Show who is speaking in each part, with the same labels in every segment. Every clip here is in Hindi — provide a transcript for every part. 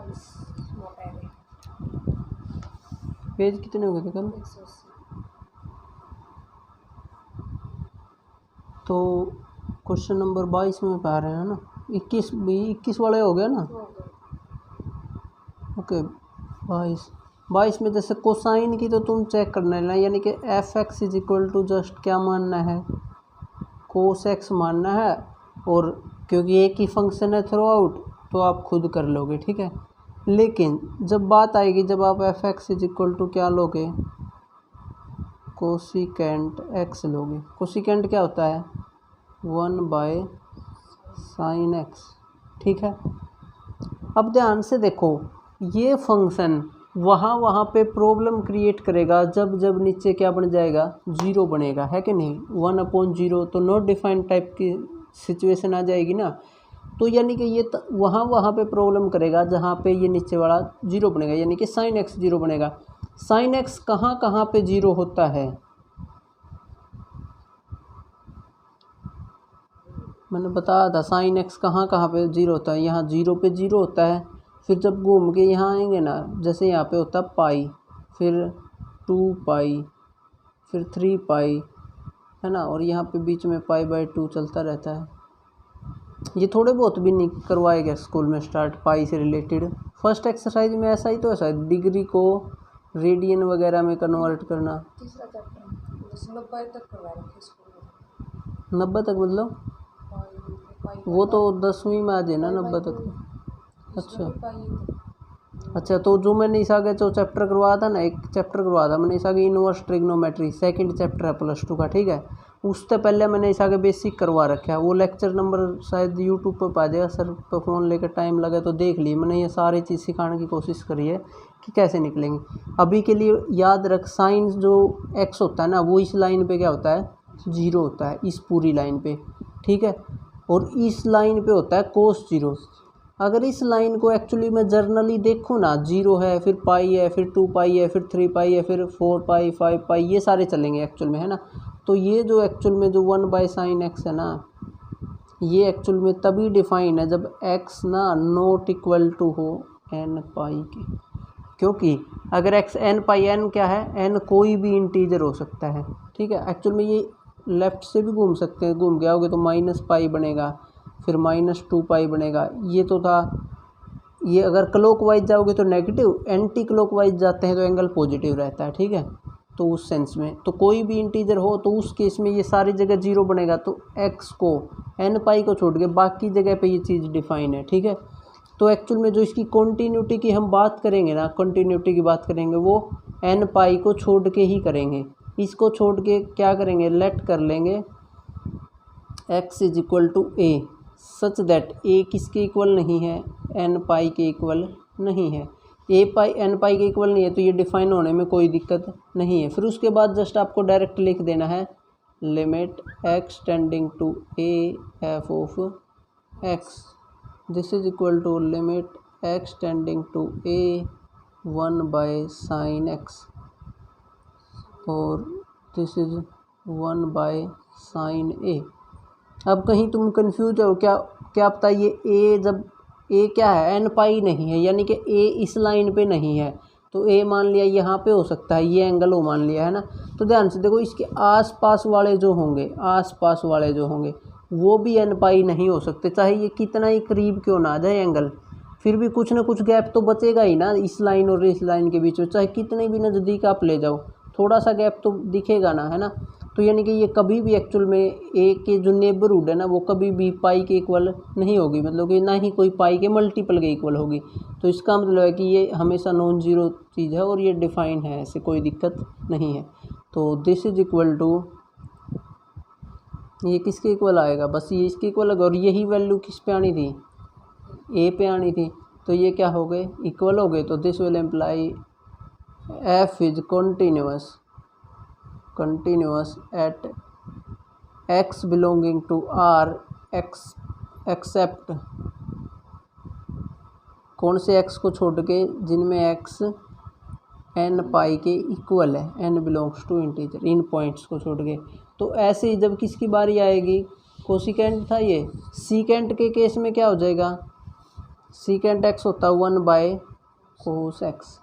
Speaker 1: 40 मोटा है।
Speaker 2: पेज कितने हो गए थे कल?
Speaker 1: 180।
Speaker 2: तो क्वेश्चन नंबर 22 में पा रहे हैं ना, 21 वाले हो गया ना। ओके 22 में जैसे कोसाइन की तो तुम चेक करना है, यानी कि f x is equal to just क्या मानना है, कोस एक्स मानना है। और क्योंकि एक ही फंक्शन है थ्रू आउट तो आप खुद कर लोगे, ठीक है। लेकिन जब बात आएगी, जब आप f x is equal to क्या लोगे, कोसिकेंट एक्स लोगे। कोसिकेंट क्या होता है, 1/sin x, ठीक है। अब ध्यान से देखो, ये फंक्शन वहाँ पे प्रॉब्लम क्रिएट करेगा जब जब नीचे क्या बन जाएगा, 0 बनेगा, है कि नहीं। 1/0 तो नॉट डिफाइंड टाइप की सिचुएशन आ जाएगी ना। तो यानी कि ये वहाँ पे प्रॉब्लम करेगा जहाँ पे ये नीचे वाला 0 बनेगा, यानी कि sin x 0 बनेगा। sin x कहाँ पे 0 होता है, मैंने बताया था sin x कहाँ पे 0 होता है। यहाँ 0 पे 0 होता है, फिर जब घूम के यहाँ आएंगे ना, जैसे यहाँ पे होता है पाई, फिर 2 फिर 3 है ना, और यहाँ पे बीच में π/2 चलता रहता है। ये थोड़े बहुत भी नहीं करवाए गए स्कूल में स्टार्ट पाई से रिलेटेड। फर्स्ट एक्सरसाइज में ऐसा ही तो है शायद, डिग्री को रेडियन वगैरह में कन्वर्ट करना।
Speaker 1: तीसरा चैप्टर जैसे 90 तक करवा रखे स्कूल में।
Speaker 2: 90 तक मतलब वो तो 10वीं में आ जाए ना 90 तक। अच्छा तो जो मैंने इस आगे जो चैप्टर करवाया था ना, एक चैप्टर करवाया था मैंने इस आगे इनवर्स ट्रिग्नोमेट्री, सेकंड चैप्टर है +2 का, ठीक है। उससे पहले मैंने इस आगे बेसिक करवा रखा है। वो लेक्चर नंबर शायद यूट्यूब पर पा जाएगा, सर पर फ़ोन लेकर टाइम लगे तो देख लिए। मैंने ये सारी चीज़ सिखाने की कोशिश करी है कि कैसे निकलेंगे। अभी के लिए याद रख, साइन जो एक्स होता है ना, वो इस लाइन पे क्या होता है, 0 होता है, इस पूरी लाइन पे, ठीक है। और इस लाइन पे होता है कोस 0। अगर इस लाइन को एक्चुअली मैं जर्नली देखूँ ना, 0 है, फिर पाई है, फिर 2 है, फिर 3 है, फिर 4 5 ये सारे चलेंगे एक्चुअल में, है ना। तो ये जो एक्चुअल में जो 1/sin x है ना, ये एक्चुअल में तभी डिफाइन है जब x ना नॉट इक्वल टू हो n पाई के। क्योंकि अगर x n पाई, n क्या है, n कोई भी इंटीजर हो सकता है, ठीक है। एक्चुअल में ये लेफ़्ट से भी घूम सकते हैं, घूम के आओगे तो -π बनेगा, फिर -2 बनेगा। ये तो था, ये अगर क्लॉकवाइज जाओगे तो नेगेटिव, एंटी क्लॉकवाइज जाते हैं तो एंगल पॉजिटिव रहता है, ठीक है। तो उस सेंस में तो कोई भी इंटीजर हो तो उस केस में ये सारी जगह 0 बनेगा। तो x को n पाई को छोड़ के बाकी जगह पे ये चीज़ डिफाइन है, ठीक है। तो एक्चुअल में जो इसकी कॉन्टीन्यूटी की हम बात करेंगे ना, कॉन्टीन्यूटी की बात करेंगे, वो n पाई को छोड़ के ही करेंगे। इसको छोड़ के क्या करेंगे, लेट कर लेंगे x is equal to a such that a किसके इक्वल नहीं है, n पाई के इक्वल नहीं है। n पाई के इक्वल नहीं है तो ये डिफाइन होने में कोई दिक्कत नहीं है। फिर उसके बाद जस्ट आपको डायरेक्ट लिख देना है limit x tending to a f of x this is equal to limit x tending to a 1/sin x और दिस इज 1/sin a। अब कहीं तुम कंफ्यूज हो क्या पता ये a, जब a क्या है, n पाई नहीं है, यानी कि a इस लाइन पे नहीं है, तो a मान लिया यहाँ पे हो सकता है, ये एंगल हो मान लिया, है ना। तो ध्यान से देखो, इसके आसपास वाले जो होंगे वो भी n पाई नहीं हो सकते, चाहे ये कितना ही करीब क्यों ना आ जाए एंगल, फिर भी कुछ ना कुछ गैप तो बचेगा ही ना इस लाइन और इस लाइन के बीच में, चाहे कितने भी नज़दीक आप ले जाओ, थोड़ा सा गैप तो दिखेगा ना, है ना। तो यानी कि ये कभी भी एक्चुअल में ए के जो नेबरहुड है ना, वो कभी भी पाई के इक्वल नहीं होगी, मतलब कि ना ही कोई पाई के मल्टीपल के इक्वल होगी। तो इसका मतलब है कि ये हमेशा नॉन जीरो चीज़ है और ये डिफाइन है, ऐसे कोई दिक्कत नहीं है। तो दिस इज इक्वल टू, ये किसके इक्वल आएगा, बस ये इसके इक्वल होगा। और यही वैल्यू किस पे आनी थी, ए पे आनी थी, तो ये क्या हो गए, इक्वल हो गए। तो this will employee F is continuous at x belonging to R except कौन से x को छोड़ के, जिनमें x n पाई के इक्वल है, n बिलोंग्स टू इंटीजर, इन पॉइंट्स को छोड़ के। तो ऐसे ही जब किसकी बारी आएगी, कोसिकेंट था ये, सीकेंट के केस में क्या हो जाएगा, सीकेंट एक्स होता है 1 बाय कोस एक्स।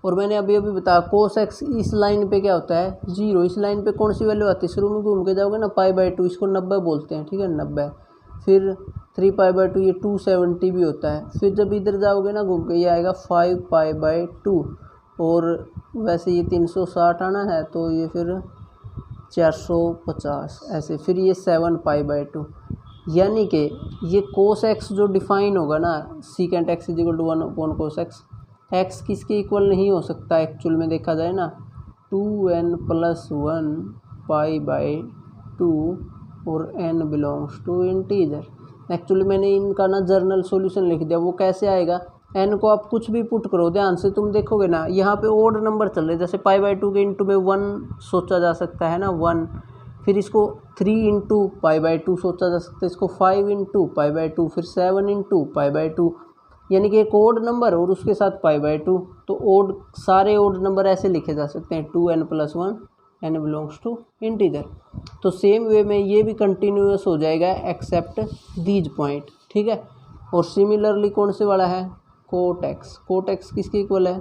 Speaker 2: और मैंने अभी अभी बताया कोस एक्स इस लाइन पे क्या होता है 0। इस लाइन पे कौन सी वैल्यू आती है, शुरू में घूम के जाओगे ना π/2, इसको 90 बोलते हैं, ठीक है 90। फिर 3π/2 ये 270 भी होता है। फिर जब इधर जाओगे ना घूम के ये आएगा 5π/2, और वैसे ये 360 आना है तो ये फिर 450 ऐसे, फिर ये 7π/2। यानी कि ये कोस एक्स जो डिफाइन होगा ना secant x equal to 1 cos x, x किसके इक्वल नहीं हो सकता एक्चुअल में देखा जाए ना, 2n+1 π/2 और n belongs to integer. Actually मैंने इनका ना जर्नल सॉल्यूशन लिख दिया। वो कैसे आएगा, n को आप कुछ भी पुट करो, ध्यान से तुम देखोगे ना यहाँ पे ओड नंबर चल रहे, जैसे π/2 के इंटू में 1 सोचा जा सकता है ना 1, फिर इसको 3 इंटू π/2 सोचा जा सकता है, इसको 5 इंटू π/2, फिर 7 इंटू π/2, यानी कि एक ओड नंबर और उसके साथ π/2। तो ओड सारे ओड नंबर ऐसे लिखे जा सकते हैं 2n+1 n belongs to integer. तो सेम वे में ये भी कंटिन्यूअस हो जाएगा एक्सेप्ट दीज पॉइंट, ठीक है। और सिमिलरली कौन से वाला है कोट एक्स, कोट एक्स किसके इक्वल है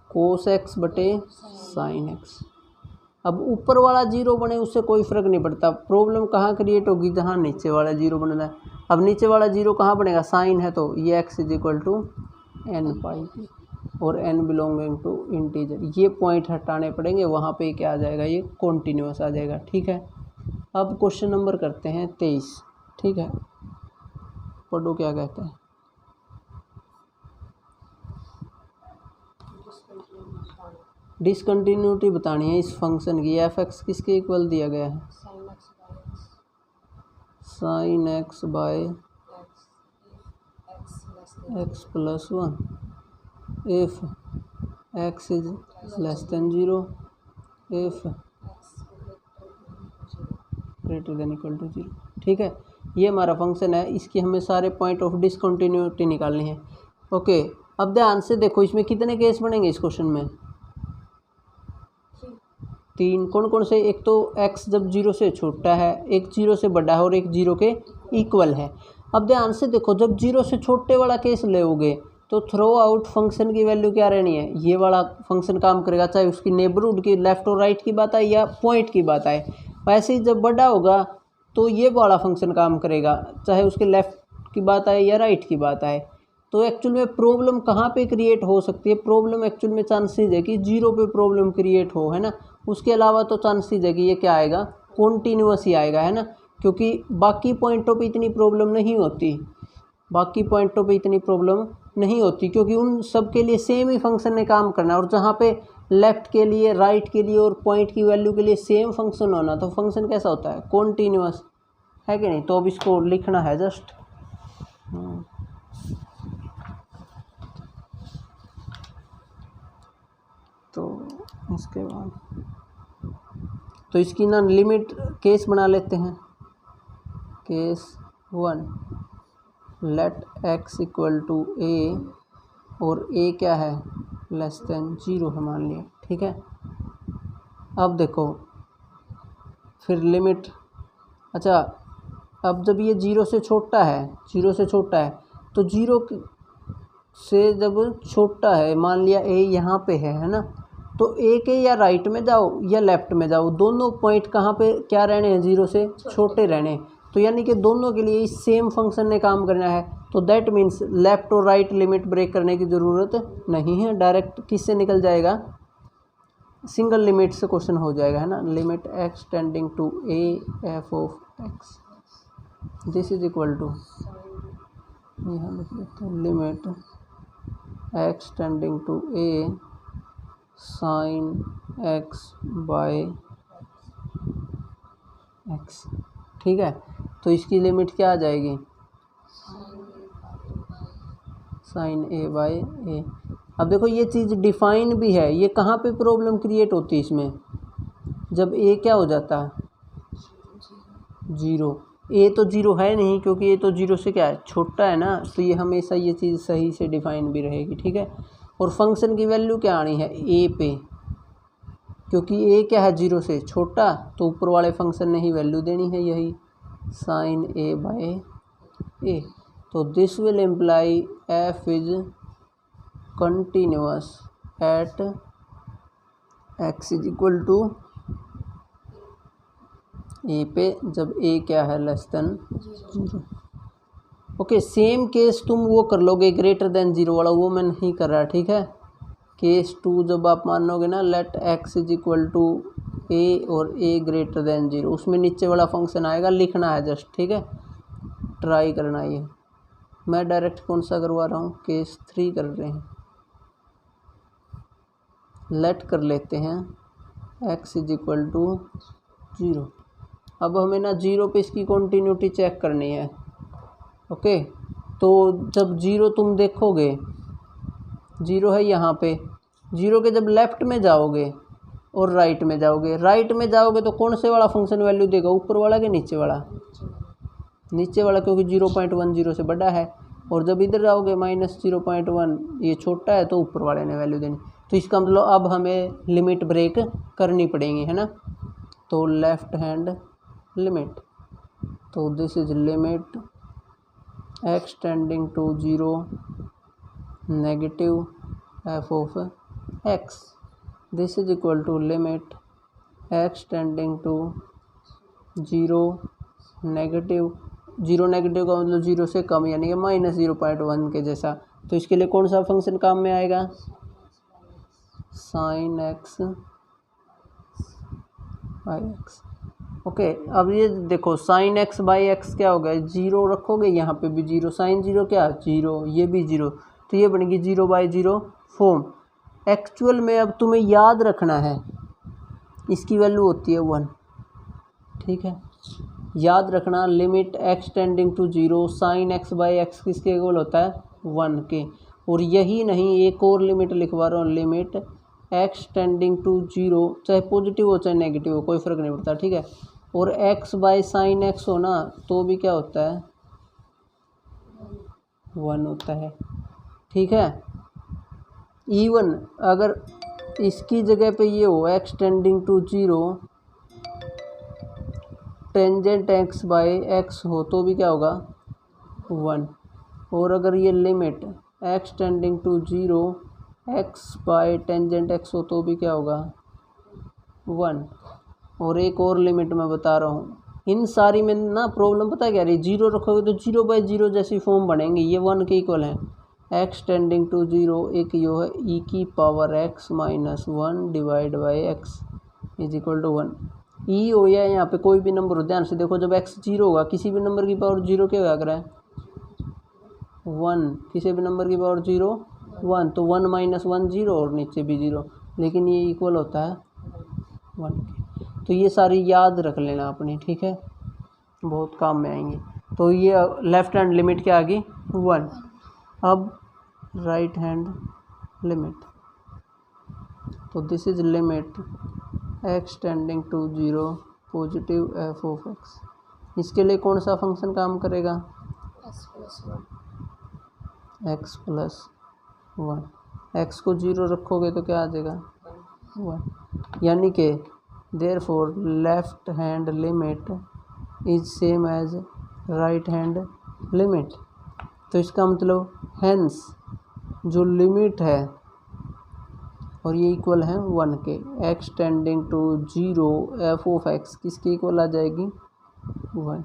Speaker 2: कोस एक्स बटे साइन एक्स। अब ऊपर वाला 0 बने उससे कोई फर्क नहीं पड़ता, प्रॉब्लम कहाँ क्रिएट होगी जहाँ नीचे वाला 0 बनना है। अब नीचे वाला 0 कहाँ बनेगा, साइन है तो ये x इक्वल टू n π और n बिलोंगिंग टू इंटीजर, ये पॉइंट हटाने पड़ेंगे, वहाँ पे क्या आ जाएगा ये कॉन्टीन्यूअस आ जाएगा, ठीक है। अब क्वेश्चन नंबर करते हैं 23, ठीक है, पढ़ो क्या कहते हैं। डिसकंटिन्यूटी बतानी है इस फंक्शन की, एफ एक्स किसके इक्वल दिया गया है sine x by x+1 if x is less than 0, if greater than equal to 0, ठीक है। ये हमारा फंक्शन है, इसकी हमें सारे पॉइंट ऑफ डिसकंटिन्यूटी निकालनी है। ओके, अब ध्यान से देखो इसमें कितने केस बनेंगे इस क्वेश्चन में, 3। कौन कौन से, एक तो x जब 0 से छोटा है, एक 0 से बड़ा है और एक 0 के इक्वल है। अब ध्यान से देखो जब 0 से छोटे वाला केस लोगे तो थ्रो आउट फंक्शन की वैल्यू क्या रहनी है, ये वाला फंक्शन काम करेगा, चाहे उसकी नेबरहुड की लेफ्ट और राइट की बात आए या पॉइंट की बात आए। वैसे ही जब बड़ा होगा तो ये वाला फंक्शन काम करेगा, चाहे उसके लेफ्ट की बात आए या राइट की बात आए। तो एक्चुअल में प्रॉब्लम कहाँ पे क्रिएट हो सकती है, प्रॉब्लम एक्चुअल में चांसेस है कि 0 पे प्रॉब्लम क्रिएट हो, है ना। उसके अलावा तो चांसेस है कि ये क्या आएगा कॉन्टीन्यूअस ही आएगा, है ना, क्योंकि बाकी पॉइंटों पे इतनी प्रॉब्लम नहीं होती, बाकी पॉइंटों पे इतनी प्रॉब्लम नहीं होती क्योंकि उन सब के लिए सेम ही फंक्शन ने काम करना है। और जहाँ पे लेफ़्ट के लिए, राइट के लिए और पॉइंट की वैल्यू के लिए सेम फंक्शन होना, तो फंक्शन कैसा होता है कॉन्टीन्यूअस, है कि नहीं। तो अब इसको लिखना है जस्ट, तो इसके बाद तो इसकी ना लिमिट केस बना लेते हैं। Case 1, let x equal to a और a क्या है लेस देन 0 है मान लिया, ठीक है। अब देखो फिर लिमिट, अच्छा अब जब ये 0 से छोटा है, 0 से छोटा है तो 0 से जब छोटा है, मान लिया a यहाँ पे है ना, तो a के या राइट में जाओ या लेफ़्ट में जाओ, दोनों पॉइंट कहाँ पे क्या रहने हैं 0 से छोटे रहने, तो यानी कि दोनों के लिए इस सेम फंक्शन ने काम करना है। तो दैट मीन्स लेफ़्ट और राइट लिमिट ब्रेक करने की ज़रूरत नहीं है, डायरेक्ट किससे निकल जाएगा, सिंगल लिमिट से क्वेश्चन हो जाएगा, है ना। Limit x tending to a f of x, this is equal to, यहाँ लिख लेते हैं limit x tending to a sine x by x, ठीक है। तो इसकी लिमिट क्या आ जाएगी साइन a बाय a। अब देखो ये चीज़ डिफाइन भी है, ये कहाँ पे प्रॉब्लम क्रिएट होती है इसमें, जब a क्या हो जाता है 0, a तो 0 है नहीं क्योंकि a तो 0 से क्या है छोटा है ना, तो ये हमेशा ये चीज़ सही से डिफाइन भी रहेगी, ठीक है। और फंक्शन की वैल्यू क्या आनी है a पे, क्योंकि a क्या है 0 से छोटा, तो ऊपर वाले फंक्शन ने ही वैल्यू देनी है, यही साइन a बाय ए। तो this will imply f is continuous at x is equal to a पे, जब ए क्या है less than 0। Okay, same case तुम वो कर लोगे ग्रेटर देन 0 वाला, वो मैं नहीं कर रहा, ठीक है। केस 2 जब आप मानोगे ना, let x is equal to a और ए ग्रेटर देन 0, उसमें नीचे वाला फंक्शन आएगा, लिखना है जस्ट, ठीक है, ट्राई करना। ये मैं डायरेक्ट कौन सा करवा रहा हूँ, केस 3 कर रहे हैं। लेट कर लेते हैं एक्स इज इक्वल टू 0। अब हमें ना 0 पे इसकी कॉन्टीन्यूटी चेक करनी है। ओके, तो जब 0 तुम देखोगे, 0 है यहाँ पे, 0 के जब लेफ्ट में जाओगे और राइट में जाओगे तो कौन से वाला फंक्शन वैल्यू देगा, ऊपर वाला कि नीचे वाला? नीचे वाला, क्योंकि 0.10 से बड़ा है। और जब इधर जाओगे -0.1, ये छोटा है, तो ऊपर वाले ने वैल्यू देनी। तो इसका मतलब अब हमें लिमिट ब्रेक करनी पड़ेगी, है ना। तो लेफ्ट हैंड लिमिट, तो this is limit x tending to 0 negative f of x, this is equal to limit x tending to 0 negative का मतलब 0 से कम, यानी कि -0.1 के जैसा। तो इसके लिए कौन सा फंक्शन काम में आएगा, sign x by x. Okay, अब ये देखो साइन एक्स बाई एक्स क्या हो गया, 0 रखोगे, यहाँ पे भी 0, साइन 0 क्या 0, ये भी 0, तो ये बनेगी 0/0 फॉर्म। एक्चुअल में अब तुम्हें याद रखना है, इसकी वैल्यू होती है 1, ठीक है, याद रखना। Limit x tending to 0 sine x by x किसके इक्वल होता है, 1 के। और यही नहीं, एक और लिमिट लिखवा रहा हूँ, लिमिट एक्स टेंडिंग टू 0, चाहे पॉजिटिव हो चाहे नेगेटिव हो, कोई फ़र्क नहीं पड़ता, ठीक है। और एक्स बाई साइन एक्स हो ना, तो भी क्या होता है, 1 होता है, ठीक है। इवन अगर इसकी जगह पे ये हो x tending to 0 tangent x by x हो, तो भी क्या होगा, 1। और अगर ये limit x tending to 0 x by tangent x हो, तो भी क्या होगा, 1। और एक और लिमिट मैं बता रहा हूँ, इन सारी में ना प्रॉब्लम पता है क्या रही, 0 रखोगे तो 0/0 जैसी फॉर्म बनेंगे, ये 1 के इक्वल है। एक्स टेंडिंग टू 0 एक यो है e की power x - 1 divide by x is equal to 1। E हो या यहाँ पे कोई भी नंबर हो, ध्यान से देखो, जब x 0 होगा, किसी भी नंबर की पावर 0 क्या होगा, है 1, किसी भी नंबर की पावर 0 1, तो 1 - 1 0 और नीचे भी 0, लेकिन ये इक्वल होता है 1 के। तो ये सारी याद रख लेना अपनी, ठीक है, बहुत काम में आएंगी। तो ये लेफ्ट हैंड लिमिट क्या आ गई, 1। अब राइट हैंड लिमिट, तो this is limit x tending to 0 positive f of x. इसके लिए कौन सा फंक्शन काम करेगा, एक्स प्लस 1। एक्स को 0 रखोगे तो क्या आ जाएगा, 1, यानी कि therefore left hand limit is same as right hand limit. तो इसका मतलब हैंस जो लिमिट है और ये इक्वल है 1 के, x tending to 0 f of x किसके इक्वल आ जाएगी, 1,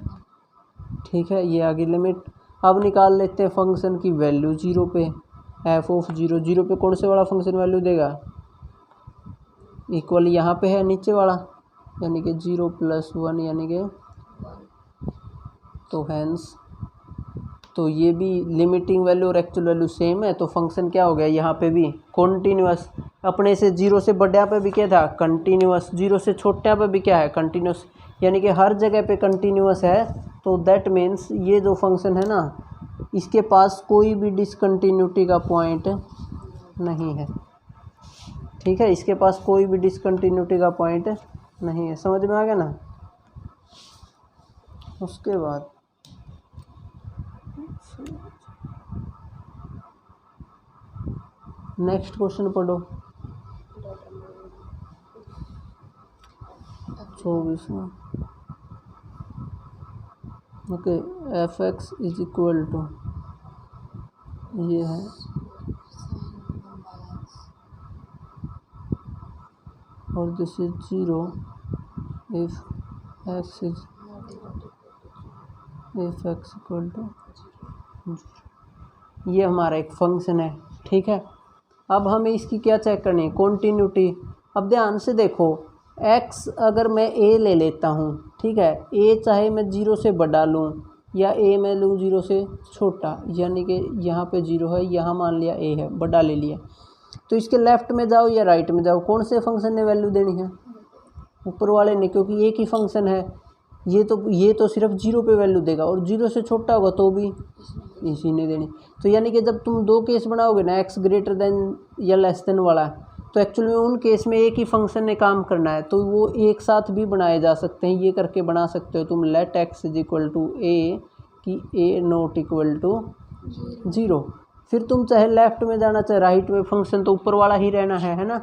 Speaker 2: ठीक है। ये आगे लिमिट। अब निकाल लेते हैं फंक्शन की वैल्यू 0 पे, एफ ऑफ 0, 0 पे कौन से वाला फंक्शन वैल्यू देगा, इक्वल यहाँ पे है नीचे वाला, यानी कि 0 + 1 यानी कि, तो हैंस, तो ये भी लिमिटिंग वैल्यू और एक्चुअल वैल्यू सेम है, तो फंक्शन क्या हो गया, यहाँ पे भी कॉन्टीन्यूअस। अपने से 0 से बड़ा पे भी क्या था, कंटिन्यूअस, 0 से छोटा पे भी क्या है, कंटिन्यूअस, यानी कि हर जगह पे कंटिन्यूअस है। तो दैट मीन्स ये जो फंक्शन है ना, इसके पास कोई भी डिसकंटिन्यूटी का पॉइंट नहीं है, ठीक है, इसके पास कोई भी डिसकंटिन्यूटी का पॉइंट नहीं है। समझ में आ गया ना। उसके बाद नेक्स्ट क्वेश्चन पढ़ो, 24वां। Okay, f x is equal to ये है और this is 0 if x equal to, ये हमारा एक फंक्शन है, ठीक है। अब हमें इसकी क्या चेक करनी है, कॉन्टीन्यूटी। अब ध्यान से देखो, x अगर मैं a ले लेता हूँ, ठीक है, a चाहे मैं 0 से बड़ा लूँ या a मैं लूँ 0 से छोटा, यानी कि यहाँ पे 0 है, यहाँ मान लिया a है, बड़ा ले लिया, तो इसके लेफ़्ट में जाओ या राइट में जाओ, कौन से फंक्शन ने वैल्यू देनी है, ऊपर वाले ने, क्योंकि एक ही फंक्शन है, ये तो सिर्फ 0 पे वैल्यू देगा और 0 से छोटा होगा तो भी इसी ने देनी। तो यानी कि जब तुम दो केस बनाओगे ना, x ग्रेटर देन या लेस देन वाला, तो एक्चुअल में उन केस में एक ही फंक्शन ने काम करना है, तो वो एक साथ भी बनाए जा सकते हैं। ये करके बना सकते हो तुम, let x is equal to a कि a नॉट इक्वल टू 0। फिर तुम चाहे लेफ्ट में जाना चाहे राइट में, फंक्शन तो ऊपर वाला ही रहना है ना।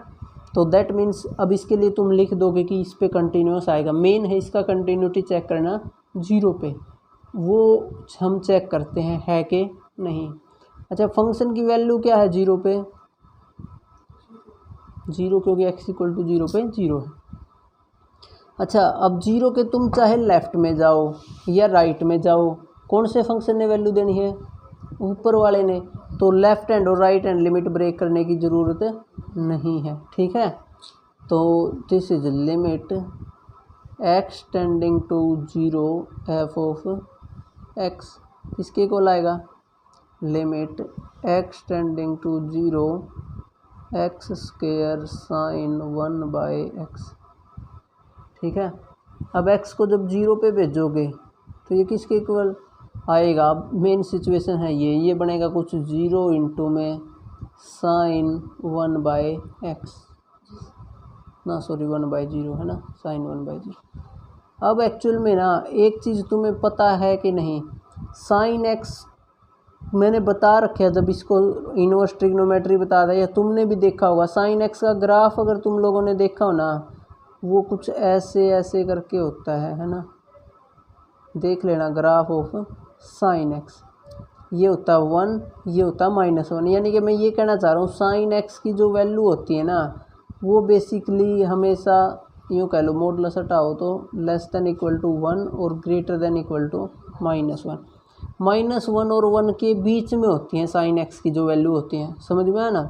Speaker 2: तो दैट मीन्स अब इसके लिए तुम लिख दोगे कि इस पे कंटिन्यूस आएगा। मेन है इसका कंटिन्यूटी चेक करना 0 पे, वो हम चेक करते हैं है कि नहीं। अच्छा, फंक्शन की वैल्यू क्या है 0 पे, 0, क्योंकि x इक्वल टू 0 पे 0 है। अच्छा, अब 0 के तुम चाहे लेफ़्ट में जाओ या राइट में जाओ, कौन से फंक्शन ने वैल्यू देनी है, ऊपर वाले ने, तो लेफ़्ट हैंड और राइट हैंड लिमिट ब्रेक करने की ज़रूरत नहीं है, ठीक है। तो this is limit x tending to 0 f of x, किसके को लाएगा, limit x tending to 0 x square sine 1/x, ठीक है। अब x को जब 0 पे भेजोगे तो ये किसके इक्वल आएगा, मेन सिचुएशन है ये बनेगा कुछ 0 इंटू में साइन 1/x, ना सॉरी 1/0 है ना, साइन 1/0। अब एक्चुअल में ना एक चीज़ तुम्हें पता है कि नहीं, साइन x मैंने बता रखा, जब इसको इनवर्स ट्रिग्नोमेट्री बताया था, या तुमने भी देखा होगा, साइन x का ग्राफ अगर तुम लोगों ने देखा हो ना, वो कुछ ऐसे ऐसे करके होता है ना, देख लेना ग्राफ ऑफ साइन x, ये होता 1, ये होता -1। यानी कि मैं ये कहना चाह रहा हूँ, साइन x की जो वैल्यू होती है ना, वो बेसिकली हमेशा यूँ कह लो, मॉडुलस हटाओ तो लेस देन इक्वल टू 1 और ग्रेटर देन इक्वल टू -1, -1 और 1 के बीच में होती हैं साइन x की जो वैल्यू होती हैं, समझ में आया ना।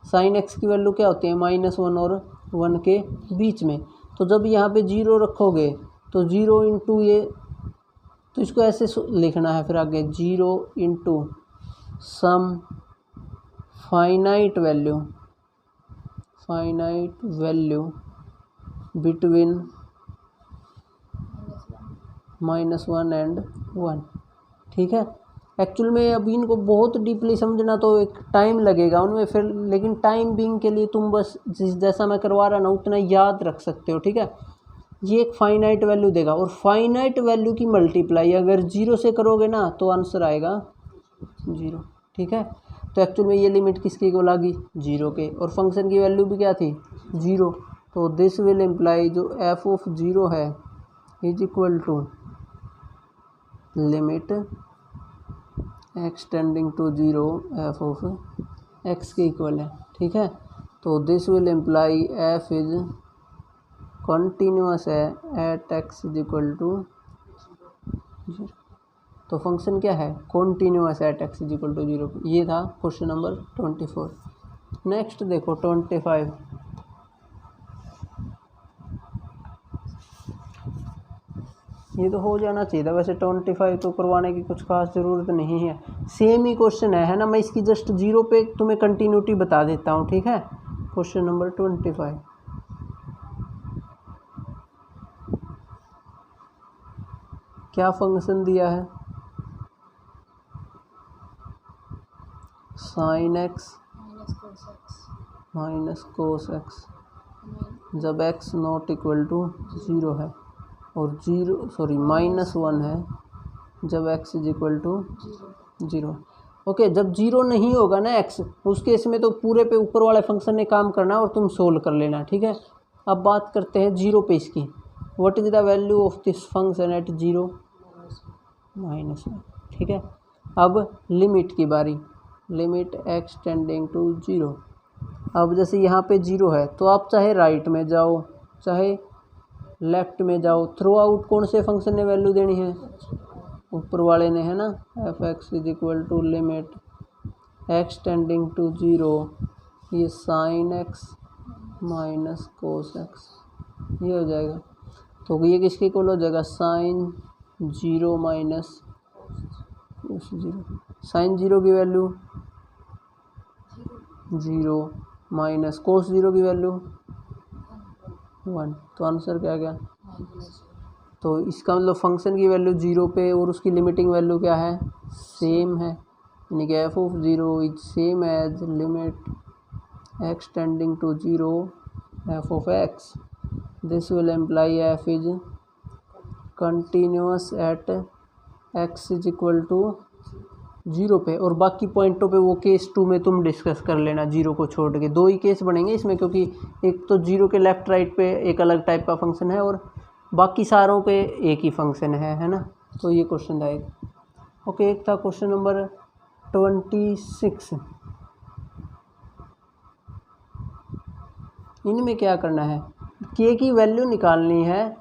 Speaker 2: साइन x की वैल्यू क्या होती है, -1 और 1 के बीच में। तो जब यहाँ पे 0 रखोगे तो 0 इंटू ये, तो इसको ऐसे लिखना है फिर आगे, 0 into some finite value between -1 and 1, ठीक है। एक्चुअल में अभी इनको बहुत डीपली समझना तो एक टाइम लगेगा उनमें फिर, लेकिन टाइम बीइंग के लिए तुम बस जैसा मैं करवा रहा ना उतना याद रख सकते हो, ठीक है। ये एक फाइनाइट वैल्यू देगा, और फाइनाइट वैल्यू की मल्टीप्लाई अगर 0 से करोगे ना तो आंसर आएगा 0, ठीक है। तो एक्चुअल में ये लिमिट किसकी को लगी, 0 के, और फंक्शन की वैल्यू भी क्या थी 0। तो दिस विल इम्प्लाई जो f ऑफ 0 है is equal to limit x tending to 0 f of x के इक्वल है, ठीक है। तो this will imply f is continuous है at x is equal to 0। तो फंक्शन क्या है, continuous at x is equal to 0। ये था क्वेश्चन नंबर 24। नेक्स्ट देखो 25। ये तो हो जाना चाहिए था वैसे, 25 तो करवाने की कुछ खास ज़रूरत नहीं है, सेम ही क्वेश्चन है ना। मैं इसकी जस्ट 0 पे तुम्हें कंटिन्यूटी बता देता हूँ, ठीक है। क्वेश्चन नंबर 25, क्या फंक्शन दिया है, sine x minus cos x जब x नॉट इक्वल टू 0 है, और -1 है जब x is equal to 0। Okay, जब 0 नहीं होगा ना x, उस केस में तो पूरे पे ऊपर वाले फंक्शन ने काम करना और तुम सोल्व कर लेना, ठीक है। अब बात करते हैं 0 पे इसकी, what is the value of this function at 0। -1, ठीक है। अब लिमिट की बारी, लिमिट x टेंडिंग टू 0। अब जैसे यहाँ पे 0 है तो आप चाहे राइट में जाओ चाहे लेफ्ट में जाओ, थ्रू आउट कौन से फंक्शन ने वैल्यू देनी है, ऊपर वाले ने, है ना। f(x) = limit x tending to 0, ये sin x minus cos x, ये हो जाएगा। तो ये किसके इक्वल हो जाएगा, sin 0 माइनस cos 0। sin 0 की वैल्यू 0 माइनस cos 0 की वैल्यू 1, तो आंसर क्या गया। तो इसका मतलब फंक्शन की वैल्यू 0 पे और उसकी लिमिटिंग वैल्यू क्या है, सेम है, यानी कि f(0) is same as limit x tending to 0 f(x). This will imply f is continuous at x = 0 पे, और बाकी पॉइंटों पे वो केस 2 में तुम डिस्कस कर लेना, 0 को छोड़ के। 2 ही केस बनेंगे इसमें, क्योंकि एक तो 0 के लेफ़्ट राइट पे एक अलग टाइप का फंक्शन है और बाकी सारों पे एक ही फंक्शन है ना। तो ये क्वेश्चन आएगा। ओके, एक था क्वेश्चन नंबर 26। इनमें क्या करना है, के की वैल्यू निकालनी है।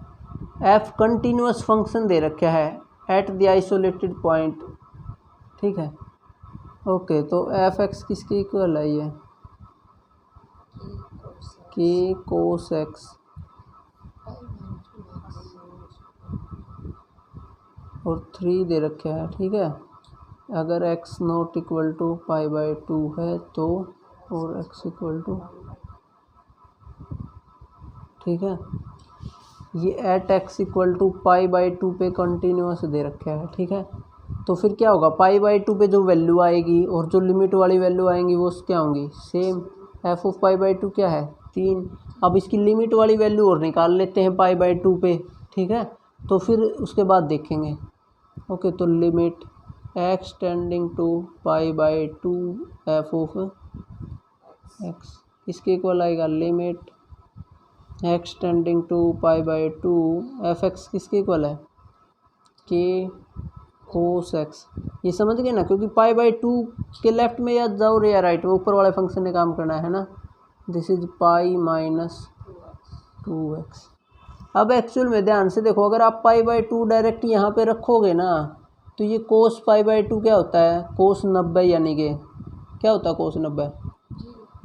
Speaker 2: f कंटिन्यूअस फंक्शन दे रखा है एट द आइसोलेटेड पॉइंट, ठीक है। ओके, तो f(x) किसके इक्वल है, ये k cos x और 3 दे रखे है, ठीक है। अगर x नॉट इक्वल टू π/2 है तो, और x इक्वल टू, ठीक है। ये एट x इक्वल टू π/2 पे कंटिन्यूअस दे रखा है, ठीक है। तो फिर क्या होगा, π/2 पे जो वैल्यू आएगी और जो लिमिट वाली वैल्यू आएंगी वो क्या होंगी, सेम। f(π/2) क्या है, 3। अब इसकी लिमिट वाली वैल्यू और निकाल लेते हैं π/2 पे, ठीक है। तो फिर उसके बाद देखेंगे। ओके, तो limit x tending to π/2 f(x) इसके इक्वल आएगा limit x tending to π/2 f(x) किसके इक्वल है, k cos x। ये समझ गए ना, क्योंकि π/2 के लेफ्ट में या जाओ या राइट में, ऊपर वाले फंक्शन ने काम करना है ना। This is π - 2x। अब एक्चुअल में ध्यान से देखो, अगर आप π/2 डायरेक्ट यहाँ पे रखोगे ना तो ये cos π/2 क्या होता है, cos 90, यानी कि क्या होता है cos 90,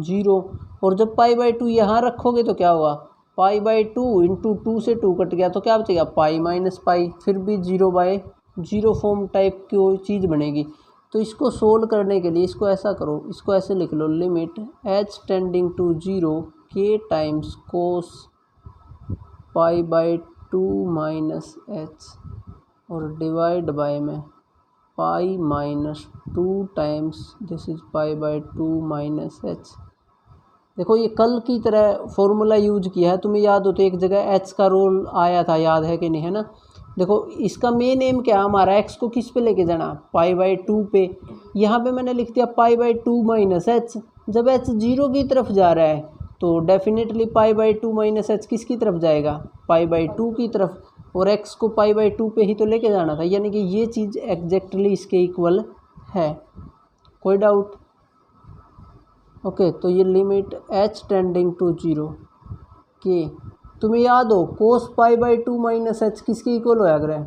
Speaker 2: 0। और जब π/2 यहाँ रखोगे तो क्या होगा, π/2 इंटू 2 से 2 कट गया तो क्या बचेगा, π - π, फिर भी 0/0 फॉर्म टाइप की कोई चीज़ बनेगी। तो इसको सोल्व करने के लिए इसको ऐसा करो, इसको ऐसे लिख लो, limit h tending to 0 k times cos π/2 minus h और डिवाइड बाय में π - 2 times this is π/2 minus h। देखो ये कल की तरह फॉर्मूला यूज किया है, तुम्हें याद हो तो एक जगह h का रोल आया था, याद है कि नहीं, है ना। देखो इसका मेन एम क्या, हमारा x को किस पे लेके जाना, π/2 पे। यहाँ पे मैंने लिख दिया π/2 माइनस h। जब h 0 की तरफ जा रहा है तो डेफिनेटली π/2 माइनस h किसकी तरफ जाएगा, π/2 की तरफ, और x को π/2 पे ही तो लेके जाना था, यानी कि ये चीज़ एग्जैक्टली इसके इक्वल है। कोई डाउट। ओके, तो ये लिमिट h टेंडिंग टू 0 के, तुम्हें याद हो cos π/2 माइनस h किसके इक्वल होया करे,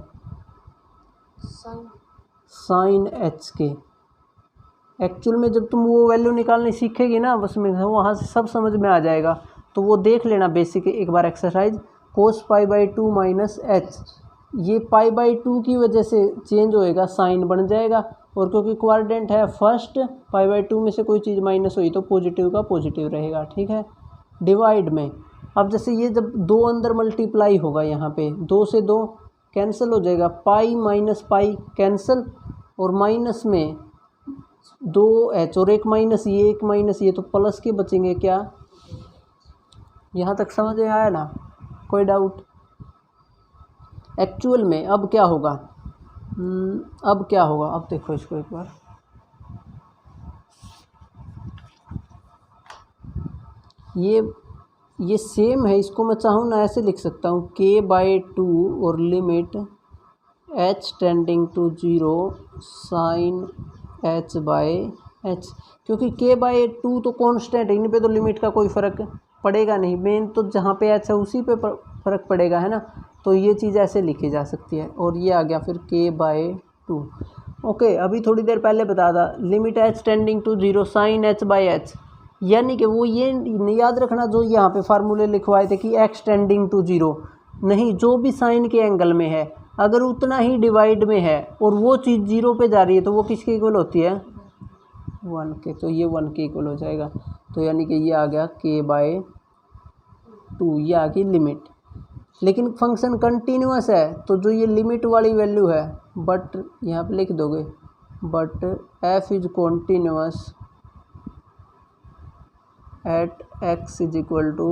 Speaker 2: साइन h के। एक्चुअल में जब तुम वो वैल्यू निकालनी सीखेगी ना, बस में वहाँ से सब समझ में आ जाएगा। तो वो देख लेना बेसिक एक बार एक्सरसाइज, cos π/2 माइनस h, ये π/2 की वजह से चेंज होएगा, साइन बन जाएगा, और क्योंकि क्वाड्रेंट है फर्स्ट, π/2 में से कोई चीज़ माइनस हुई तो पॉजिटिव का पॉजिटिव रहेगा, ठीक है। डिवाइड में, अब जैसे ये जब 2 अंदर मल्टीप्लाई होगा, यहाँ पे 2 से 2 कैंसिल हो जाएगा, पाई माइनस पाई कैंसिल, और माइनस में 2h और एक माइनस ये तो प्लस के बचेंगे क्या। यहाँ तक समझ में आया ना, कोई डाउट। एक्चुअल में अब क्या होगा, अब देखो इसको एक बार, ये सेम है, इसको मैं चाहूँ ना ऐसे लिख सकता हूँ k/2 और limit h tending to 0 sine h by h, क्योंकि k बाय 2 तो कांस्टेंट है, इन पे तो लिमिट का कोई फ़र्क पड़ेगा नहीं, मेन तो जहाँ पे h है उसी पे फ़र्क पड़ेगा, है ना। तो ये चीज़ ऐसे लिखी जा सकती है, और ये आ गया फिर k बाय 2। ओके, अभी थोड़ी देर पहले बता था limit h tending to 0 sine h by h, यानी कि वो ये याद रखना जो यहाँ पे फार्मूले लिखवाए थे कि x टेंडिंग टू 0, नहीं, जो भी साइन के एंगल में है अगर उतना ही डिवाइड में है और वो चीज़ 0 पे जा रही है तो वो किसके इक्वल होती है, 1 के, तो ये 1 के इक्वल हो जाएगा। तो यानी कि ये आ गया k बाय 2, ये आ गई लिमिट। लेकिन फंक्शन कंटिन्यूअस है तो जो ये लिमिट वाली वैल्यू है, बट यहाँ पे लिख दोगे but f is continuous at x is equal to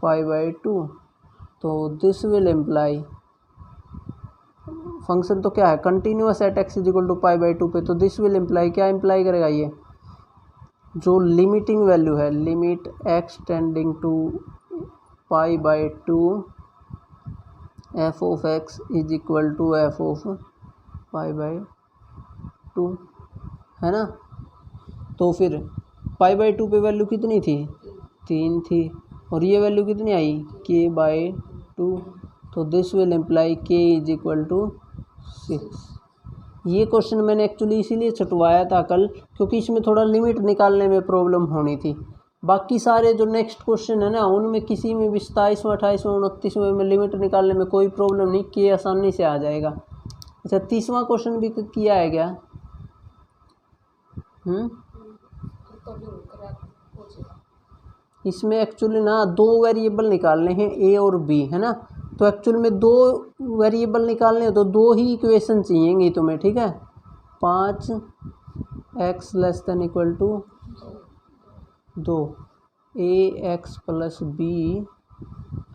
Speaker 2: pi by 2, तो दिस विल इम्प्लाई फंक्शन तो क्या है continuous at x is equal to pi by 2 पे, तो दिस विल इम्प्लाई, क्या इम्प्लाई करेगा ये, जो लिमिटिंग वैल्यू है limit x tending to pi by 2 f of x is equal to f of pi by 2, है ना। तो फिर पाई बाई 2 पे वैल्यू कितनी थी, 3 थी, और ये वैल्यू कितनी आई k बाई 2, तो this will imply k is equal to 6। ये क्वेश्चन मैंने एक्चुअली इसीलिए छुटवाया था कल, क्योंकि इसमें थोड़ा लिमिट निकालने में प्रॉब्लम होनी थी। बाकी सारे जो नेक्स्ट क्वेश्चन है ना उनमें किसी में भी 27वें 28वें 29वें में लिमिट निकालने में कोई प्रॉब्लम नहीं, k आसानी से आ जाएगा। अच्छा, 30वां क्वेश्चन भी किया है क्या, इसमें एक्चुअली ना 2 वेरिएबल निकालने हैं a और b, है ना। तो एक्चुअल में 2 वेरिएबल निकालने हैं तो 2 ही इक्वेशन चाहिएंगी तुम्हें, ठीक है। 5x less than equal to 2 ax plus b,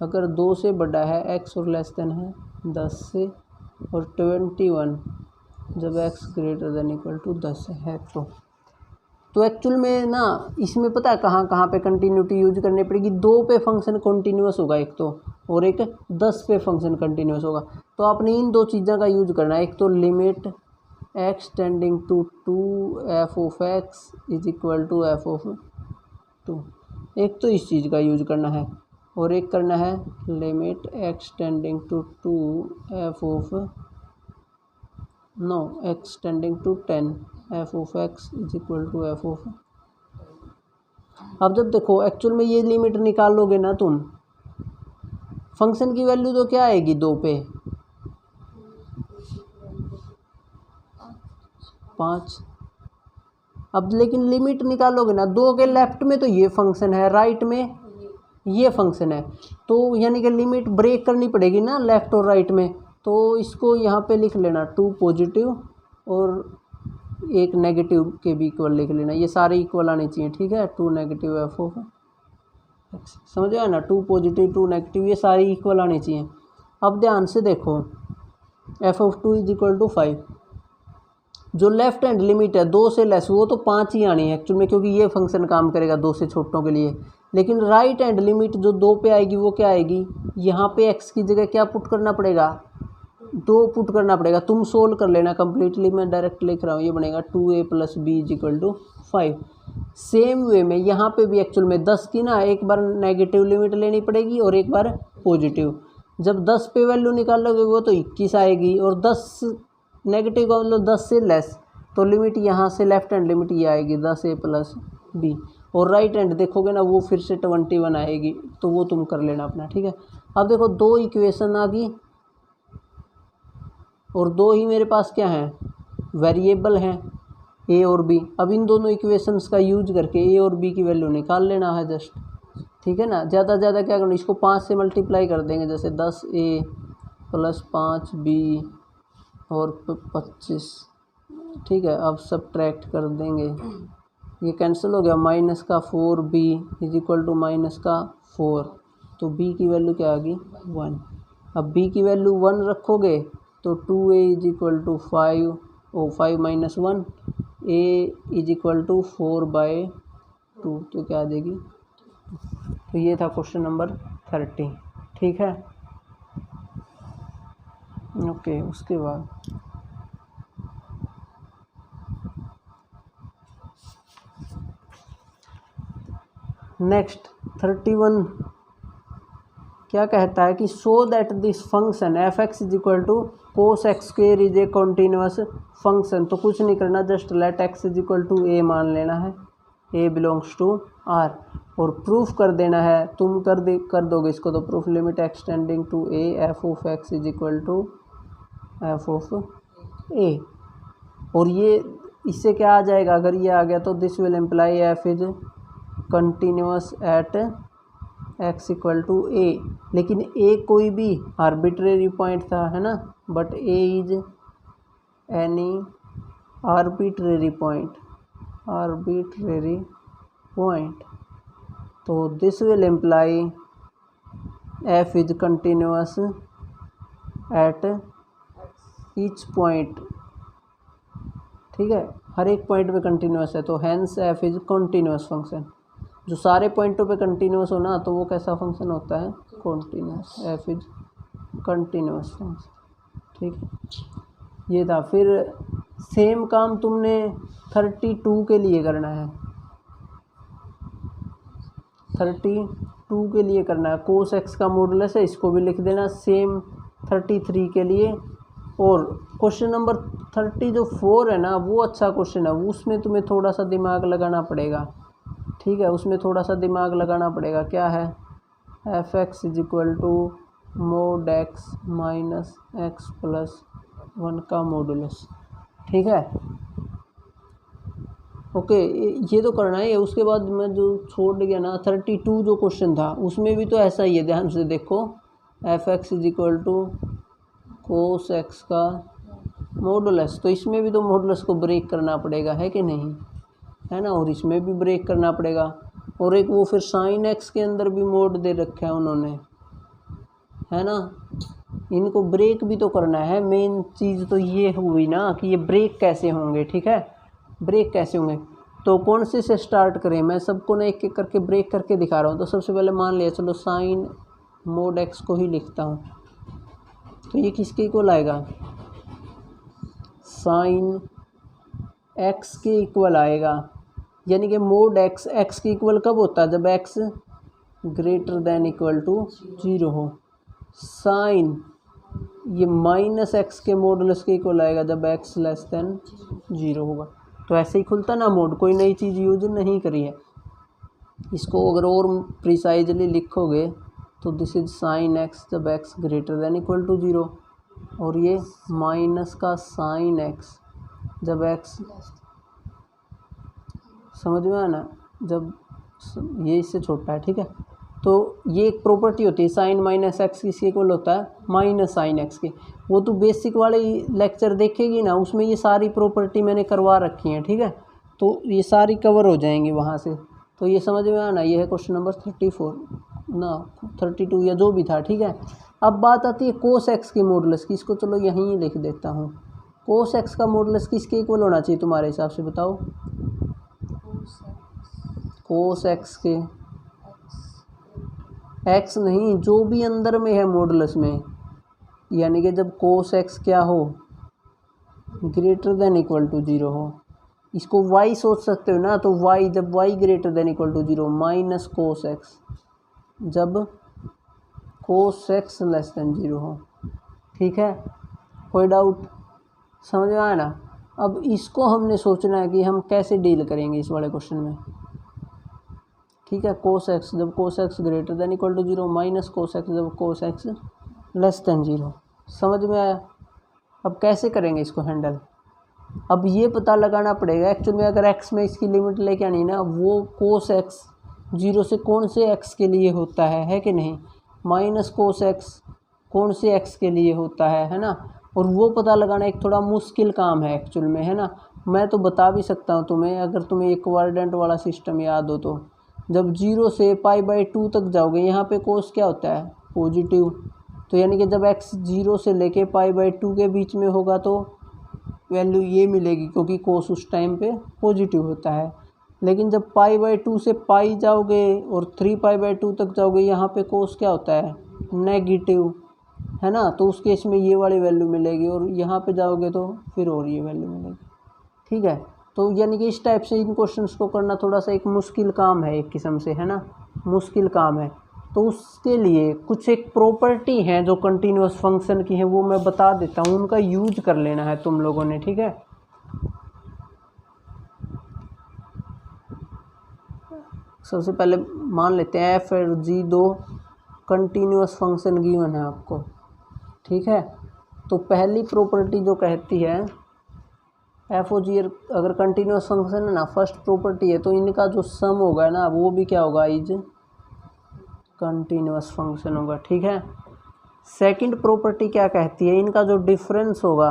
Speaker 2: अगर 2 से बड़ा है x और लेस देन है 10 से, और 21 जब x greater than equal to 10 है। तो एक्चुअल में ना इसमें पता है कहाँ कहाँ पे कंटिन्यूटी यूज करनी पड़ेगी, 2 पे फंक्शन कंटिन्यूअस होगा एक तो, और एक 10 पे फंक्शन कंटिन्यूअस होगा। तो आपने इन 2 चीज़ों का यूज करना है, एक तो limit x tending to 2 f of x is equal to f of 2, एक तो इस चीज़ का यूज करना है, और एक करना है limit x tending to 2 f of x tending to 10 f of x is equal to f of. अब जब देखो एक्चुअल में ये लिमिट निकालोगे ना तुम, फंक्शन की वैल्यू तो क्या आएगी 2 पे 5। अब लेकिन लिमिट निकालोगे ना 2 के लेफ्ट में तो ये फंक्शन है, राइट में ये फंक्शन है, तो यानी कि लिमिट ब्रेक करनी पड़ेगी ना लेफ्ट और राइट में। तो इसको यहाँ पे लिख लेना 2 पॉजिटिव और एक नेगेटिव के भी इक्वल लिख लेना, ये सारे इक्वल आने चाहिए, ठीक है। 2 नेगेटिव एफ ऑफ एक्स, समझ आया ना, 2 पॉजिटिव 2 नेगेटिव, ये सारे इक्वल आने चाहिए। अब ध्यान से देखो f of 2 is equal to 5, जो लेफ्ट हैंड लिमिट है 2 से लेस वो तो 5 ही आनी है एक्चुअल में, क्योंकि ये फंक्शन काम करेगा 2 से छोटों के लिए। लेकिन राइट हैंड लिमिट जो 2 पे आएगी वो क्या आएगी, यहाँ पे एक्स की जगह क्या पुट करना पड़ेगा, 2 पुट करना पड़ेगा। तुम सोल्व कर लेना कंप्लीटली, मैं डायरेक्ट लिख रहा हूँ, ये बनेगा 2a plus b is equal to 5। Same way में यहाँ पे भी एक्चुअल में 10 की ना एक बार नेगेटिव लिमिट लेनी पड़ेगी और एक बार पॉजिटिव। जब 10 पे वैल्यू निकालोगे वो तो 21 आएगी, और 10 नेगेटिव का मतलब 10 से लेस, तो लिमिट यहाँ से लेफ्ट हैंड लिमिट ये आएगी 10a प्लस बी, और राइट हैंड देखोगे ना वो फिर से 21 आएगी, तो वो तुम कर लेना अपना, ठीक है। अब देखो 2 इक्वेशन आ गई, और 2 ही मेरे पास क्या हैं, वेरिएबल हैं a और b। अब इन दोनों इक्वेशंस का यूज करके a और b की वैल्यू निकाल लेना है जस्ट, ठीक है ना। ज़्यादा से ज़्यादा क्या करना, इसको 5 से मल्टीप्लाई कर देंगे, जैसे 10a प्लस 5b और 25, ठीक है। अब सब्ट्रैक्ट कर देंगे, ये कैंसिल हो गया, माइनस का 4b is equal to minus का 4, तो b की वैल्यू क्या आ गई 1। अब b की वैल्यू 1 रखोगे तो 2a इज इक्वल टू 5 और 5 minus 1 a is equal to 4/2, तो क्या आ जाएगी। तो ये था क्वेश्चन नंबर 30, ठीक है। ओके, उसके बाद नेक्स्ट 31 क्या कहता है कि so that this function f x is equal to cos x square is a continuous function. तो कुछ नहीं करना, just let x is equal to a मान लेना है, ए बिलोंग्स टू आर, और प्रूफ कर देना है। तुम कर दोगे इसको, तो proof limit x tending to a f of x is equal to f of a. और ये इससे क्या आ जाएगा, अगर ये आ गया तो this will imply f is continuous at x equal to a. लेकिन ए कोई भी आर्बिट्रेरी पॉइंट था, है ना, but a is any arbitrary point. तो this will imply f is continuous at each point. ठीक है, हर एक पॉइंट पे कंटिन्यूअस है, तो hence f is continuous function. जो सारे पॉइंटों पे कंटिन्यूअस हो ना, तो वो कैसा फंक्शन होता है, continuous. F is continuous function. ठीक है, ये था। फिर सेम काम तुमने 32 के लिए करना है, 32 के लिए करना है। कोस एक्स का मॉडुलस है, इसको भी लिख देना सेम 33 के लिए। और क्वेश्चन नंबर 34 है ना, वो अच्छा क्वेश्चन है, उसमें तुम्हें थोड़ा सा दिमाग लगाना पड़ेगा। ठीक है, उसमें थोड़ा सा दिमाग लगाना पड़ेगा। क्या है, f x is equal to mod x minus x plus 1 का मॉडुलस। ठीक है, ओके, ये तो करना है। उसके बाद मैं जो छोड़ गया ना 32 जो क्वेश्चन था, उसमें भी तो ऐसा ही है, ध्यान से देखो। F x is equal to cos x का मॉडुलस, तो इसमें भी तो मॉडुलस को ब्रेक करना पड़ेगा, है कि नहीं, है ना, और इसमें भी ब्रेक करना पड़ेगा। और एक वो फिर साइन एक्स के अंदर भी मोड दे रखा है उन्होंने, है ना, इनको ब्रेक भी तो करना है। मेन चीज़ तो ये हुई ना कि ये ब्रेक कैसे होंगे। ठीक है, ब्रेक कैसे होंगे, तो कौन से स्टार्ट करें। मैं सबको ना एक एक करके ब्रेक करके दिखा रहा हूँ। तो सबसे पहले मान लिया, चलो साइन मोड एक्स को ही लिखता हूँ, तो ये किसके इक्वल आएगा, साइन एक्स के इक्वल आएगा। यानी कि मोड एक्स एक्स के इक्वल कब होता है, जब x greater than equal to 0 हो। साइन ये माइनस एक्स के मॉडुलस के इक्वल आएगा जब एक्स लेस देन 0 होगा। तो ऐसे ही खुलता ना मोड, कोई नई चीज़ यूज नहीं करी है। इसको अगर और प्रिसाइजली लिखोगे तो दिस इज साइन एक्स जब x greater than equal to 0, और ये माइनस का साइन एक्स जब एक्स, समझ में आया ना, जब ये इससे छोटा है। ठीक है, तो ये एक प्रॉपर्टी होती है, साइन माइनस एक्स किसके इक्वल होता है, माइनस साइन एक्स के। वो तो बेसिक वाले लेक्चर देखेगी ना, उसमें ये सारी प्रॉपर्टी मैंने करवा रखी हैं। ठीक है, तो ये सारी कवर हो जाएंगी वहाँ से। तो ये समझ में आना, ये है क्वेश्चन नंबर 34 ना 32 या जो भी था। ठीक है, अब बात आती है कोस एक्स के मॉडुलस की। इसको चलो यहीं लिख देता हूँ। कोस एक्स का मॉडुलस किसके इक्वल होना चाहिए तुम्हारे हिसाब से, बताओ। कोस एक्स के एक्स नहीं, जो भी अंदर में है मॉडुलस में, यानी कि जब कोस एक्स क्या हो, ग्रेटर देन इक्वल टू 0 हो। इसको y सोच सकते हो ना, तो y जब y greater than equal to 0 minus cos x जब कोस एक्स लेस देन 0 हो। ठीक है, कोई डाउट, समझ में आया ना। अब इसको हमने सोचना है कि हम कैसे डील करेंगे इस वाले क्वेश्चन में। ठीक है, कोस एक्स जब cos x greater than equal to 0 minus cos x जब कोस एक्स लेस देन 0। समझ में आया। अब कैसे करेंगे इसको हैंडल, अब ये पता लगाना पड़ेगा एक्चुअल में। अगर एक्स में इसकी लिमिट लेके आनी ना, वो कोस एक्स 0 से कौन से एक्स के लिए होता है कि नहीं, माइनस कोस एक्स कौन से एक्स के लिए होता है ना। और वो पता लगाना एक थोड़ा मुश्किल काम है एक्चुअल में, है ना। मैं तो बता भी सकता हूँ तुम्हें, अगर तुम्हें एक क्वाड्रेंट वाला सिस्टम याद हो तो जब 0 से π/2 तक जाओगे, यहाँ पे कोस क्या होता है, पॉजिटिव। तो यानी कि जब x 0 से लेके π/2 के बीच में होगा तो वैल्यू ये मिलेगी, क्योंकि कोस उस टाइम पे पॉजिटिव होता है। लेकिन जब π/2 से पाई जाओगे और 3π/2 तक जाओगे, यहाँ पे कोस क्या होता है, नेगेटिव। है ना, तो उस केस में ये वाली वैल्यू मिलेगी और यहाँ पे जाओगे तो फिर और ये वैल्यू मिलेगी। ठीक है, तो यानी कि इस टाइप से इन क्वेश्चंस को करना थोड़ा सा एक मुश्किल काम है, एक किस्म से, है ना, मुश्किल काम है। तो उसके लिए कुछ एक प्रॉपर्टी हैं जो कंटिन्यूअस फंक्शन की है, वो मैं बता देता हूँ, उनका यूज कर लेना है तुम लोगों ने। ठीक है, सबसे पहले मान लेते हैं एफ और जी दो कंटिन्यूअस फंक्शन गिवन है आपको। ठीक है, तो पहली प्रॉपर्टी जो कहती है एफ ओ जी अगर कंटिन्यूअस फंक्शन है ना, फर्स्ट प्रॉपर्टी है, तो इनका जो सम होगा ना वो भी क्या होगा, इज कंटिन्यूअस फंक्शन होगा। ठीक है, सेकंड प्रॉपर्टी क्या कहती है, इनका जो डिफरेंस होगा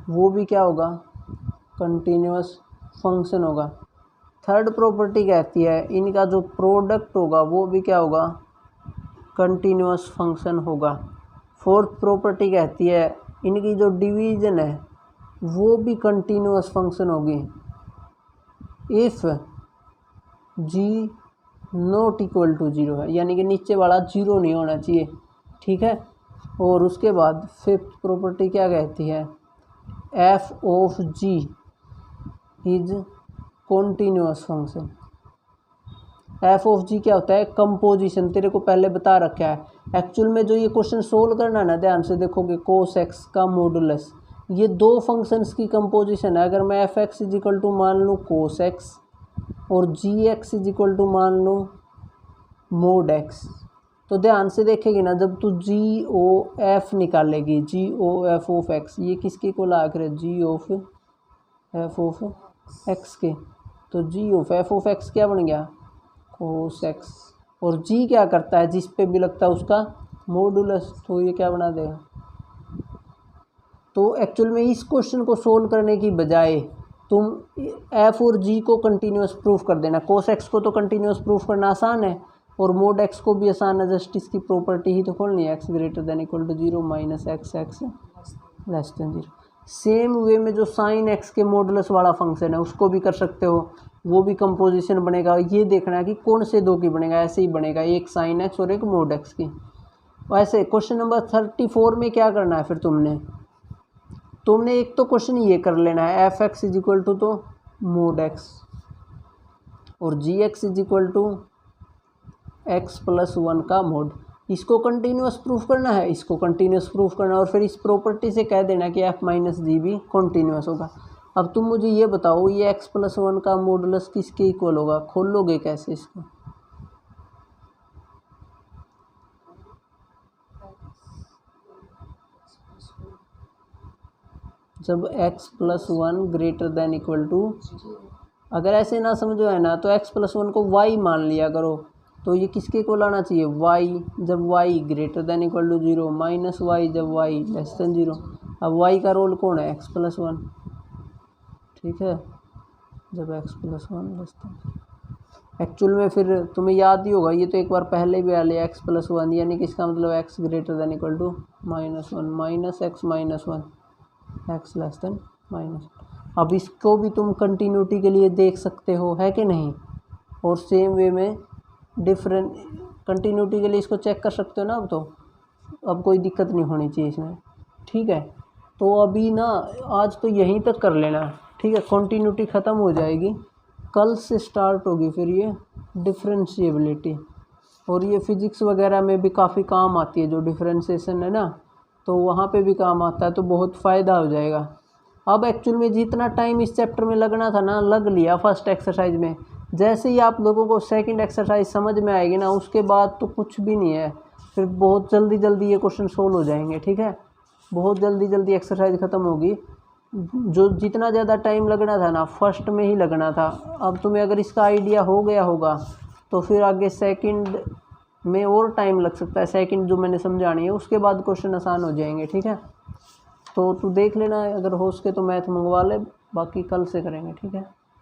Speaker 2: वो भी क्या होगा, कंटिन्यूअस फंक्शन होगा। थर्ड प्रॉपर्टी कहती है इनका जो प्रोडक्ट होगा वो भी क्या होगा, कंटिन्यूअस फंक्शन होगा। फोर्थ प्रॉपर्टी कहती है इनकी जो डिवीजन है वो भी कंटिन्यूअस फंक्शन होगी if g not equal to zero है, यानी कि नीचे वाला जीरो नहीं होना चाहिए। ठीक है, और उसके बाद फिफ्थ प्रॉपर्टी क्या कहती है, f of g is continuous function. F of g क्या होता है, कंपोजिशन, तेरे को पहले बता रखा है। एक्चुअल में जो ये क्वेश्चन सोल्व करना है ना, ध्यान से देखोगे, कोस एक्स का मॉडुलस, ये दो फंक्शंस की कंपोजिशन है। अगर मैं f x is equal to मान लूँ कोस एक्स और g x is equal to मान लूँ मोड एक्स, तो ध्यान से देखेगी ना, जब तू जी ओ एफ निकालेगी, जी ओ एफ ऑफ एक्स, ये किसके को ला कर, जी ऑफ एफ ऑफ एक्स के, तो जी ऑफ एफ ऑफ एक्स क्या बन गया, कोस एक्स, और जी क्या करता है, जिस पे भी लगता है उसका मॉडुलस, तो ये क्या बना देगा। तो एक्चुअल में इस क्वेश्चन को सोल्व करने की बजाय तुम एफ और जी को कंटिन्यूअस प्रूफ कर देना। कोस एक्स को तो कंटिन्यूअस प्रूफ करना आसान है और मोड एक्स को भी आसान है, जस्ट इसकी प्रॉपर्टी ही तो खोलनी है, x greater than equal to zero minus x x less than zero. Same way में जो साइन एक्स के मॉडुलस वाला फंक्शन है उसको भी कर सकते हो, वो भी कंपोजिशन बनेगा। ये देखना है कि कौन से दो की बनेगा, ऐसे ही बनेगा, एक साइन एक्स और एक मोड एक्स की। वैसे क्वेश्चन नंबर 34 में क्या करना है फिर तुमने एक तो क्वेश्चन ये कर लेना है, f x is equal to तो मोड एक्स और g x is equal to x plus one का मोड, इसको कंटिन्यूअस प्रूफ करना है, इसको कंटिन्यूअस प्रूफ करना है, और फिर इस प्रॉपर्टी से कह देना कि एफ माइनस जी भी कंटिन्यूअस होगा। अब तुम मुझे ये बताओ, ये एक्स प्लस वन का मॉडुलस किसके इक्वल होगा, खोल लोगे कैसे इसको, जब x plus one greater than equal to, अगर ऐसे ना समझो है ना, तो एक्स प्लस वन को वाई मान लिया करो, तो ये किसके को लाना चाहिए, वाई, जब y greater than equal to zero, minus y जब वाई लेस देन जीरो। अब वाई का रोल कौन है, एक्स प्लस वन। ठीक है, जब x plus one less than, actual में फिर तुम्हें याद ही होगा, ये तो एक बार पहले भी आ लिया, एक्स प्लस वन, यानी कि इसका मतलब x greater than equal to minus one, minus x minus one, x less than minus. अब इसको भी तुम कंटिन्यूटी के लिए देख सकते हो, है कि नहीं, और सेम वे में डिफरेंट कंटिन्यूटी के लिए इसको चेक कर सकते हो ना। अब कोई दिक्कत नहीं होनी चाहिए इसमें। ठीक है, तो अभी ना आज तो यहीं तक कर लेना। ठीक है, कंटिन्यूटी ख़त्म हो जाएगी, कल से स्टार्ट होगी फिर ये डिफरेंशिएबिलिटी, और ये फिज़िक्स वगैरह में भी काफ़ी काम आती है, जो डिफरेंशिएशन है ना, तो वहाँ पे भी काम आता है, तो बहुत फ़ायदा हो जाएगा। अब एक्चुअल में जितना टाइम इस चैप्टर में लगना था ना, लग लिया फर्स्ट एक्सरसाइज में। जैसे ही आप लोगों को सेकंड एक्सरसाइज समझ में आएगी ना, उसके बाद तो कुछ भी नहीं है, फिर बहुत जल्दी जल्दी ये क्वेश्चन सोल्व हो जाएंगे। ठीक है, बहुत जल्दी जल्दी एक्सरसाइज ख़त्म होगी। जो जितना ज़्यादा टाइम लगना था ना, फर्स्ट में ही लगना था। अब तुम्हें अगर इसका आइडिया हो गया होगा तो फिर आगे सेकंड में और टाइम लग सकता है, सेकंड जो मैंने समझानी है, उसके बाद क्वेश्चन आसान हो जाएंगे। ठीक है, तो तू देख लेना, अगर हो सके तो मैथ मंगवा ले, बाकी कल से करेंगे। ठीक है।